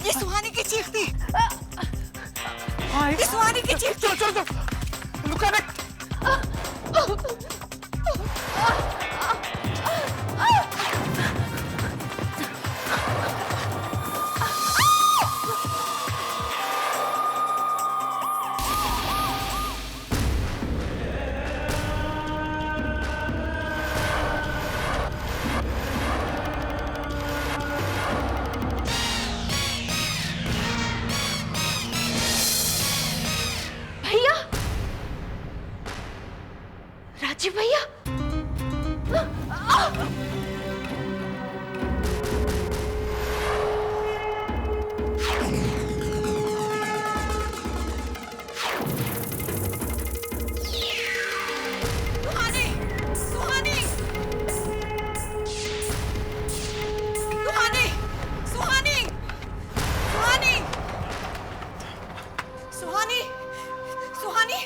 ये सुहानी की चीख थी। हाँ, ये सुहानी की चीख। चलो चलो चलो, लुका देख। भैया, राजीव भैया। सुहानी, सुहानी, सुहानी, सुहानी, सुहानी, सुहानी, सुहानी,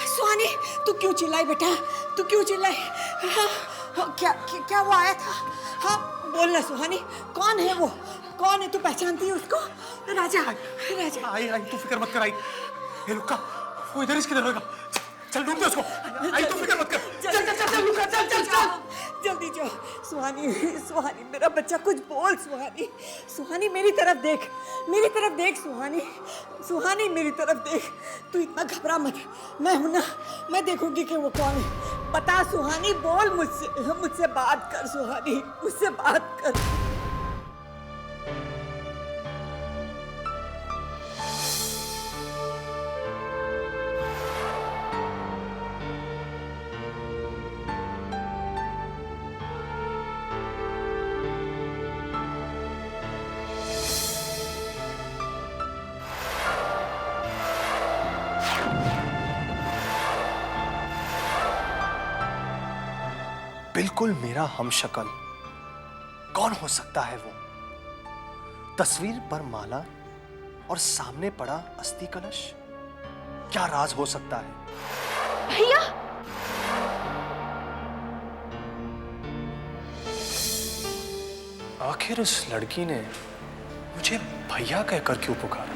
सुहानी, तू क्यों चिल्लाई बेटा? तू क्यों चिल्लाई? हाँ, क्या वो आया था? हाँ बोलना सुहानी, कौन है वो? कौन है? तू पहचानती है उसको? राजा, राजा। आई आई, तू फिक्र मत कर। आई ये लुका, वो इधर इसके होगा। चल ढूंढ दे उसको। आई तू फिक्र मत कर। चल चल चल चल लुका, चल चल चल जल्दी जाओ। सुहानी, सुहानी मेरा बच्चा, कुछ बोल सुहानी। सुहानी मेरी तरफ देख, मेरी तरफ देख सुहानी। सुहानी मेरी तरफ देख। तू इतना घबरा मत, मैं हूं ना, मैं देखूंगी कि वो कौन है। बता सुहानी, बोल मुझसे, मुझसे बात कर सुहानी, मुझसे बात कर। बिल्कुल मेरा हमशक्ल। कौन हो सकता है वो? तस्वीर पर माला और सामने पड़ा अस्थि कलश। क्या राज हो सकता है? भैया, आखिर उस लड़की ने मुझे भैया कहकर क्यों पुकारा?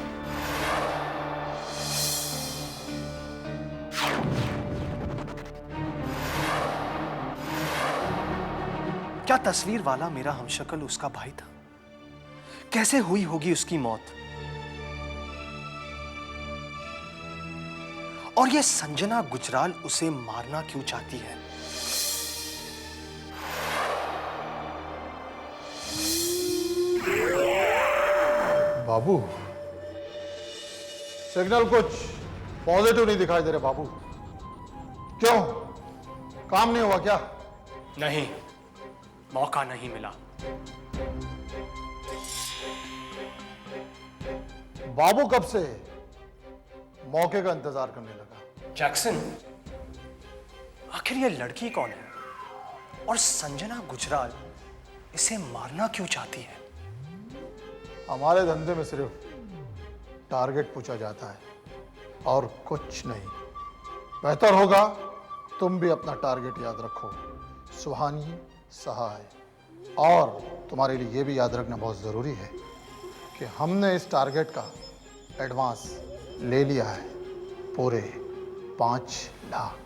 क्या तस्वीर वाला मेरा हमशक्ल उसका भाई था? कैसे हुई होगी उसकी मौत? और ये संजना गुजराल उसे मारना क्यों चाहती है? बाबू, सिग्नल कुछ पॉजिटिव नहीं दिखाई दे रहे बाबू। क्यों, काम नहीं हुआ क्या? नहीं, मौका नहीं मिला। बाबू कब से मौके का इंतजार करने लगा? जैक्सन, आखिर ये लड़की कौन है? और संजना गुजराल इसे मारना क्यों चाहती है? हमारे धंधे में सिर्फ टारगेट पूछा जाता है और कुछ नहीं। बेहतर होगा तुम भी अपना टारगेट याद रखो, सुहानी सहाय। और तुम्हारे लिए यह भी याद रखना बहुत जरूरी है कि हमने इस टारगेट का एडवांस ले लिया है, पूरे 5 लाख।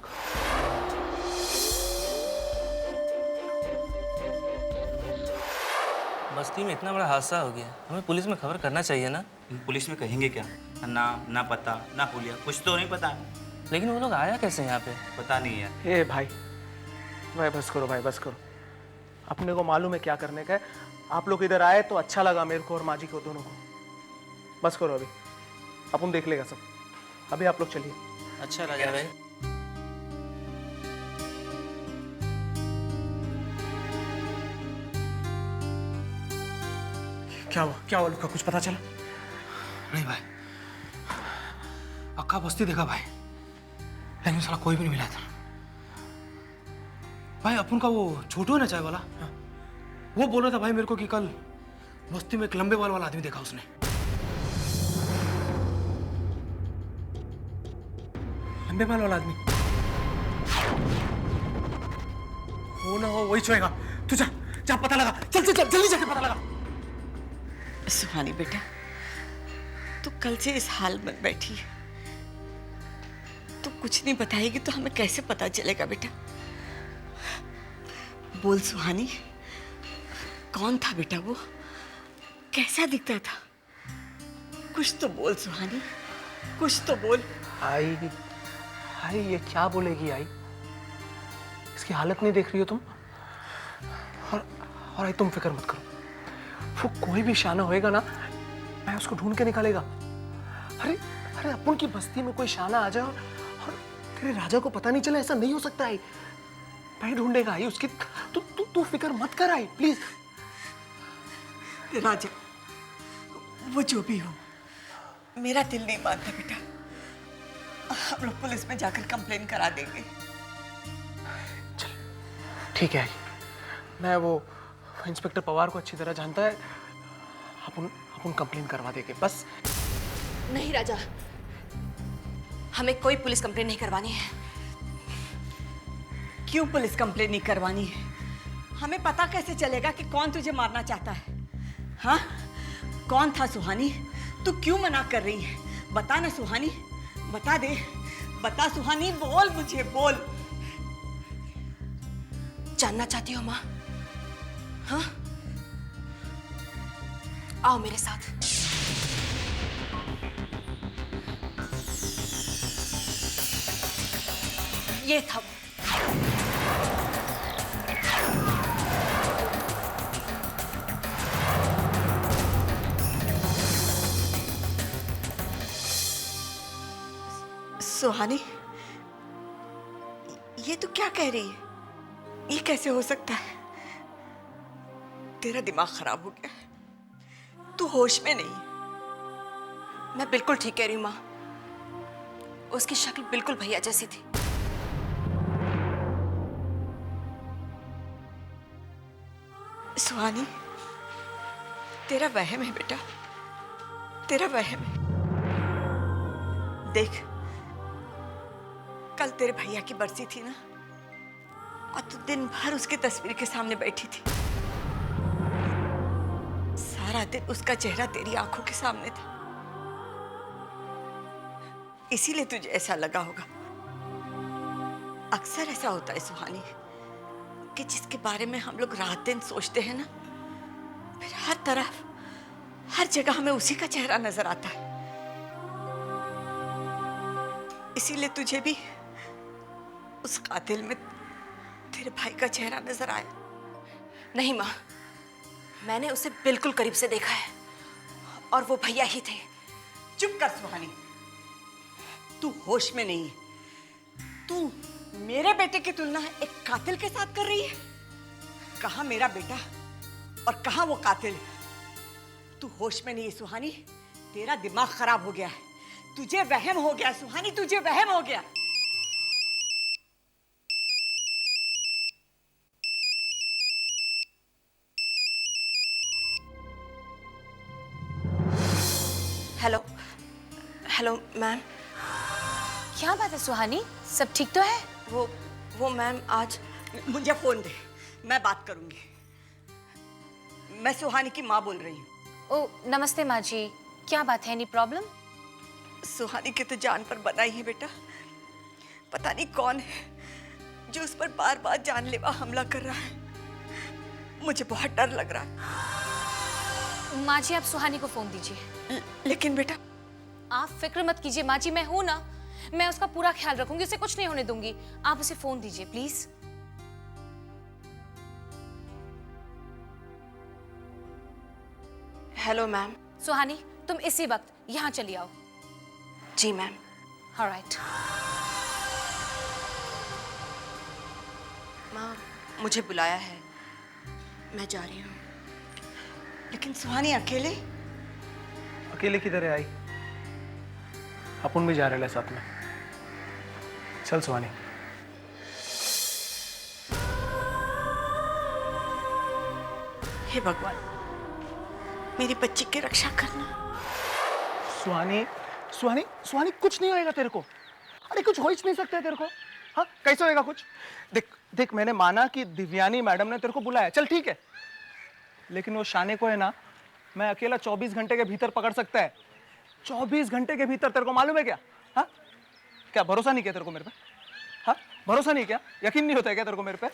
बस्ती में इतना बड़ा हादसा हो गया, हमें पुलिस में खबर करना चाहिए ना। पुलिस में कहेंगे क्या? नाम ना पता ना हुलिया, कुछ तो नहीं पता। लेकिन वो लोग आया कैसे यहाँ पे? पता नहीं है। ए भाई, बस करो भाई, बस करो। अपने को मालूम है क्या करने का है। आप लोग इधर आए तो अच्छा लगा मेरे को और माँ जी को, दोनों को। बस करो, अभी अपन देख लेगा सब। अभी आप लोग चलिए। अच्छा राजा भाई। क्या हुआ लुका, कुछ पता चला? नहीं भाई, अक्का बस्ती देखा भाई, लेकिन साला कोई भी नहीं मिला था। भाई अपन का वो छोटू है ना चाय वाला, वो बोल रहा था भाई मेरे को कि कल बस्ती में एक लंबे बाल वाला आदमी देखा उसने। लंबे बाल वाला आदमी वो ना हो, वही छुएगा। तू जा जा पता लगा, चल चल चल जल्दी जाके पता लगा। सुहानी बेटा, तू कल से इस हाल में बैठी है। तू कुछ नहीं बताएगी तो हमें कैसे पता चलेगा बेटा? बोल सुहानी, कौन था बेटा वो? कैसा दिखता था? कुछ तो बोल सुहानी, कुछ तो बोल। आई आई ये क्या बोलेगी आई? इसकी हालत नहीं देख रही हो तुम? और आई तुम फिक्र मत करो, वो कोई भी शाना होएगा ना, मैं उसको ढूंढ के निकालेगा। अरे अरे अपन की बस्ती में कोई शाना आ जाए और तेरे राजा को पता नहीं चले, ऐसा नहीं हो सकता आई। मैं ढूंढेगा आई उसकी। तू फिक्र मत कर आई प्लीज। राजा, वो जो भी हो, मेरा दिल नहीं मानता बेटा। हम लोग पुलिस में जाकर कंप्लेन करा देंगे। ठीक है, मैं वो इंस्पेक्टर पवार को अच्छी तरह जानता है, अपन कंप्लेन करवा देंगे बस। नहीं राजा, हमें कोई पुलिस कंप्लेन नहीं करवानी है। क्यों पुलिस कंप्लेन नहीं करवानी है? हमें पता कैसे चलेगा कि कौन तुझे मारना चाहता है? हाँ, कौन था सुहानी? तू क्यों मना कर रही है? बता ना सुहानी, बता दे, बता सुहानी, बोल मुझे, बोल। जानना चाहती हो माँ? हाँ, आओ मेरे साथ। ये था वो। सुहानी, ये तू क्या कह रही है? ये कैसे हो सकता है? तेरा दिमाग खराब हो गया है, तू होश में नहीं। मैं बिल्कुल ठीक कह रही हूँ माँ, उसकी शक्ल बिल्कुल भैया जैसी थी। सुहानी, तेरा वहम है बेटा, तेरा वहम है। देख, कल तेरे भैया की बरसी थी ना, और तू दिन भर उसकी तस्वीर के सामने बैठी थी। सारा दिन उसका चेहरा तेरी आंखों के सामने था, इसीलिए तुझे ऐसा लगा होगा। अक्सर ऐसा होता है सुहानी कि जिसके बारे में हम लोग रात दिन सोचते हैं ना, फिर हर तरफ, हर जगह हमें उसी का चेहरा नजर आता है। इसीलिए तुझे भी उस कातिल में तेरे भाई का चेहरा नजर आया। नहीं माँ, मैंने उसे बिल्कुल करीब से देखा है और वो भैया ही थे। चुप कर सुहानी, तू होश में नहीं है। तू मेरे बेटे की तुलना एक कातिल के साथ कर रही है। कहाँ मेरा बेटा और कहाँ वो कातिल? तू होश में नहीं है सुहानी, तेरा दिमाग खराब हो गया है, तुझे वहम हो गया सुहानी, तुझे वहम हो गया। Hello hello ma'am. क्या बात है सुहानी, सब ठीक तो है? वो मैम आज मुझे फोन दे, मैं बात करूंगी। मैं सुहानी की माँ बोल रही हूँ। ओ नमस्ते माँ जी, क्या बात है? Any problem? सुहानी की तो जान पर बना ही है बेटा। पता नहीं कौन है जो उस पर बार बार जानलेवा हमला कर रहा है। मुझे बहुत डर लग रहा है। माँ जी आप सुहानी को फोन दीजिए। लेकिन बेटा, आप फिक्र मत कीजिए माँ जी, मैं हूं ना, मैं उसका पूरा ख्याल रखूंगी, उसे कुछ नहीं होने दूंगी। आप उसे फोन दीजिए प्लीज। Hello ma'am. सुहानी तुम इसी वक्त यहाँ चली आओ। जी मैम। ऑलराइट। माँ मुझे बुलाया है, मैं जा रही हूँ। लेकिन सुहानी अकेले? अकेले किधर है आई? अपन भी जा रहे हैं साथ में। चल सुहानी। हे भगवान, मेरी बच्ची की रक्षा करना। सुहानी सुहानी सुहानी, कुछ नहीं होएगा तेरे को। अरे कुछ हो ही नहीं सकता है तेरे को। हाँ कैसे होएगा कुछ? देख देख, मैंने माना कि दिव्यानी मैडम ने तेरे को बुलाया, चल ठीक है, लेकिन वो शाने को है ना, मैं अकेला 24 घंटे के भीतर पकड़ सकता है। 24 घंटे के भीतर, तेरे को मालूम है क्या? हाँ, क्या भरोसा नहीं किया तेरे को मेरे पे? हाँ, भरोसा नहीं किया? यकीन नहीं होता है क्या तेरे को मेरे पे?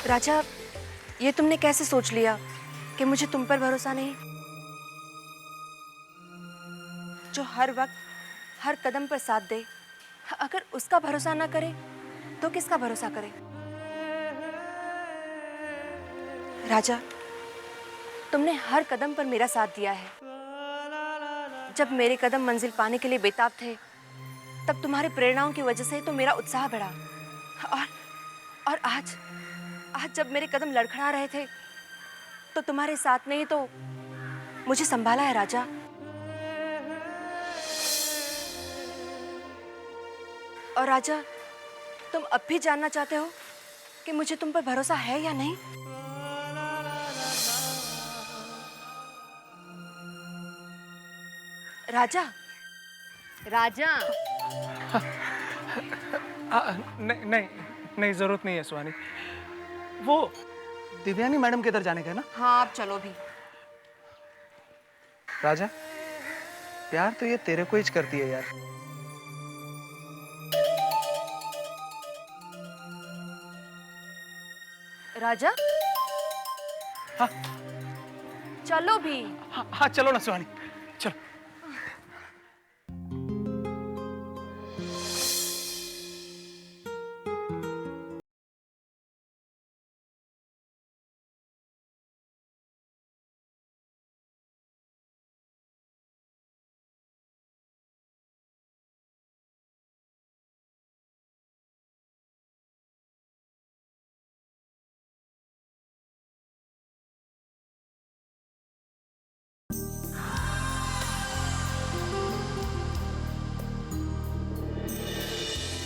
राजा, ये तुमने कैसे सोच लिया कि मुझे तुम पर भरोसा नहीं? जो हर वक्त हर कदम पर साथ दे, अगर उसका भरोसा ना करे तो किसका भरोसा करे? राजा, तुमने हर कदम पर मेरा साथ दिया है। जब मेरे कदम मंजिल पाने के लिए बेताब थे, तब तुम्हारे प्रेरणाओं की वजह से तो मेरा उत्साह बढ़ा। और आज जब मेरे कदम लड़खड़ा रहे थे, तो तुम्हारे साथ ने ही तो मुझे संभाला है राजा। और राजा, तुम अब भी जानना चाहते हो कि मुझे तुम पर भरोसा है या नहीं? राजा, राजा। नहीं नहीं नहीं, जरूरत नहीं है सुहानी। वो दिव्यानी मैडम के इधर जाने का है ना? हाँ, आप चलो भी। राजा, प्यार तो ये तेरे को ही करती है यार। राजा, हाँ चलो भी। हाँ हाँ, चलो ना सुहानी, चलो।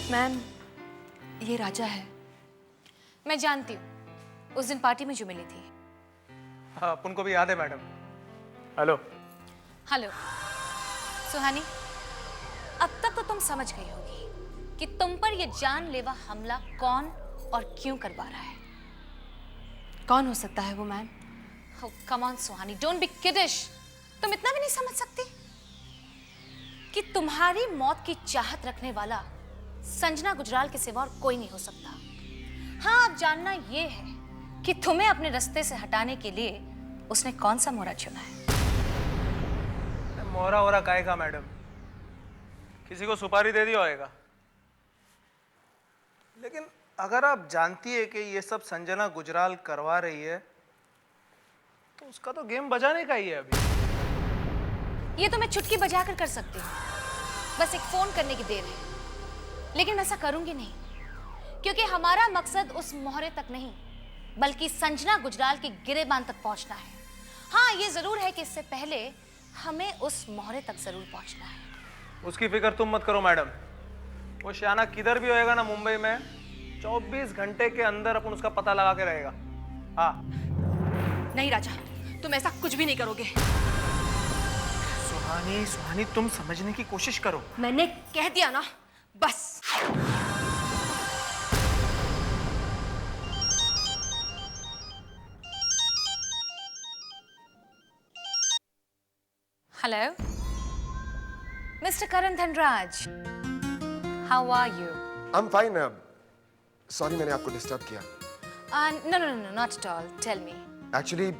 मैम, ये राजा है। मैं जानती हूँ, उस दिन पार्टी में जो मिली थी। हाँ, अपन को भी याद है मैडम। हेलो। हेलो सुहानी, अब तक तो तुम समझ गई होगी कि तुम पर यह जानलेवा हमला कौन और क्यों करवा रहा है। कौन हो सकता है वो ma'am? Oh, come on Suhani, don't be kiddish। तुम इतना भी नहीं समझ सकती कि तुम्हारी मौत की चाहत रखने वाला संजना गुजराल के सिवा और कोई नहीं हो सकता। हाँ, अब जानना यह है कि तुम्हें अपने रास्ते से हटाने के लिए उसने कौन सा मोहरा चुना है। मोहरा वोरा काहे का मैडम, किसी को सुपारी दे दिया होगा। लेकिन अगर आप जानती है कि ये सब संजना गुजराल करवा रही है, तो उसका तो गेम बजाने का ही है अभी। ये तो मैं चुटकी बजाकर कर सकती हूँ, बस एक फोन करने की देर है। लेकिन मैं ऐसा करूंगी नहीं, क्योंकि हमारा मकसद उस मोहरे तक नहीं, बल्कि संजना गुजराल की गिरेबान तक पहुंचना है। हाँ, ये जरूर है कि इससे पहले हमें उस मोहरे तक जरूर पहुंचना है। उसकी फिक्र तुम मत करो मैडम, वो श्याना किधर भी होएगा ना मुंबई में, 24 घंटे के अंदर अपन उसका पता लगा के रहेगा। हाँ। नहीं राजा, तुम ऐसा कुछ भी नहीं करोगे। सुहानी, सुहानी, तुम समझने की कोशिश करो। मैंने कह दिया ना, बस। Hello mister Karan Dhanraj, how are you? I am fine. Sorry मैंने आपको डिस्टर्ब किया। No no no, not at all, tell me. Actually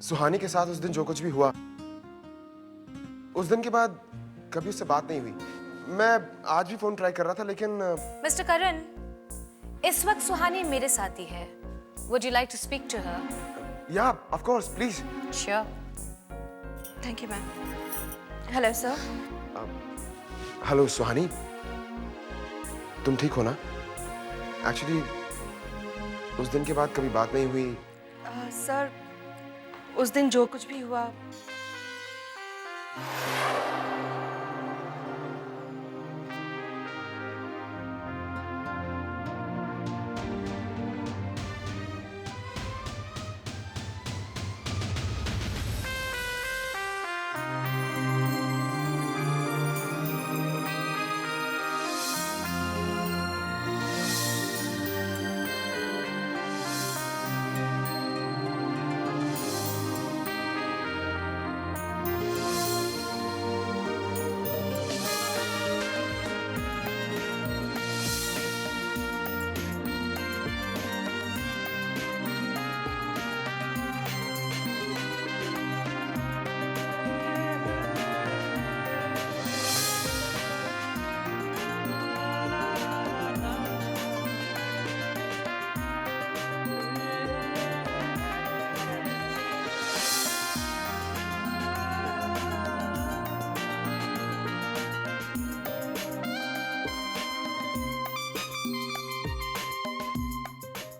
Suhani के साथ उस दिन जो कुछ भी हुआ, उस दिन के बाद कभी उससे बात नहीं हुई। मैं आज भी फोन ट्राई कर रहा था, लेकिन मिस्टर करण, इस वक्त सुहानी मेरे साथ ही है। Would you like to speak to her? Yeah of course, please. Sure. Thank you ma'am. Hello sir. Hello Suhani, तुम ठीक हो ना? एक्चुअली उस दिन के बाद कभी बात नहीं हुई। सर, उस दिन जो कुछ भी हुआ,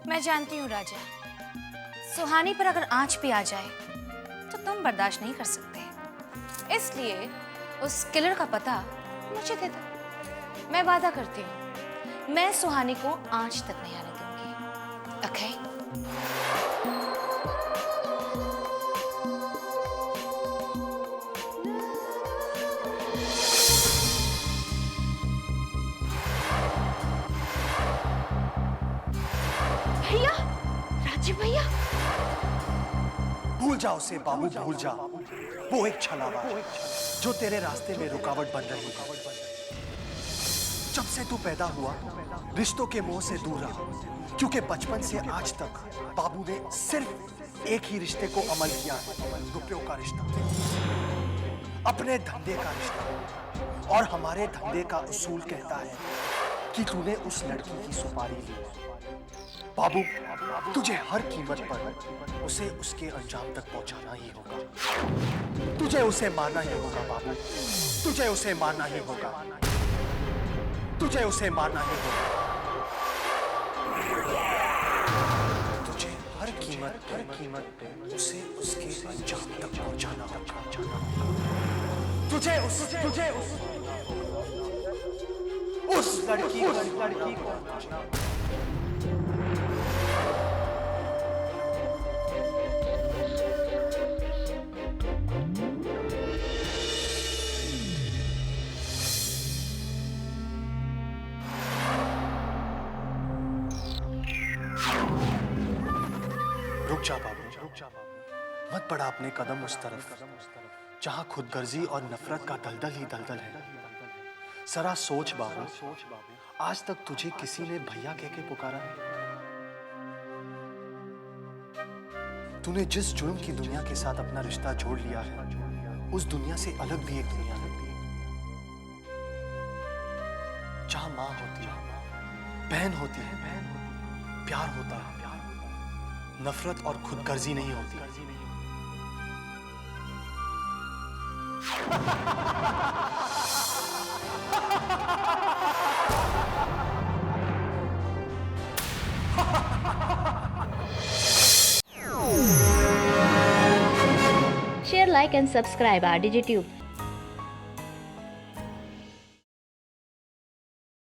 मैं जानती हूँ राजा, सुहानी पर अगर आंच भी आ जाए तो तुम बर्दाश्त नहीं कर सकते। इसलिए उस किलर का पता मुझे दे दो। मैं वादा करती हूँ, मैं सुहानी को आंच तक नहीं आने दूंगी। ओके? भैया, राजीव भैया। भूल जा उसे बाबू, भूल जा। वो एक छलावा है जो तेरे रास्ते में रुकावट बन रही है। जब से तू पैदा हुआ, रिश्तों के मोह से दूर रहा, क्योंकि बचपन से आज तक बाबू ने सिर्फ एक ही रिश्ते को अमल किया है, रुपयों का रिश्ता, अपने धंधे का रिश्ता। और हमारे धंधे का उसूल कहता है कि तूने उस लड़की की सुपारी ली। बाबू, तुझे हर कीमत पर उसे उसके अंजाम तक पहुंचाना ही होगा। तुझे उसे मारना ही होगा बाबू, तुझे उसे मारना ही होगा, तुझे उसे मारना ही होगा। तुझे हर कीमत पे उसे उसके अंजाम तक पहुंचाना होगा। तुझे उस लड़की को रुक जा बाबू, मत बढ़ा अपने कदम उस तरफ जहां खुदगर्जी और नफरत का दलदल ही दलदल है। जरा सोच बाबू, आज तक तुझे किसी ने भैया कह के पुकारा है? तूने जिस जुर्म की दुनिया के साथ अपना रिश्ता जोड़ लिया है, उस दुनिया से अलग भी एक दुनिया है जहां माँ होती है, बहन होती है, प्यार होता है, नफरत और खुदगर्जी नहीं होती। Share, like and subscribe our DigiTube.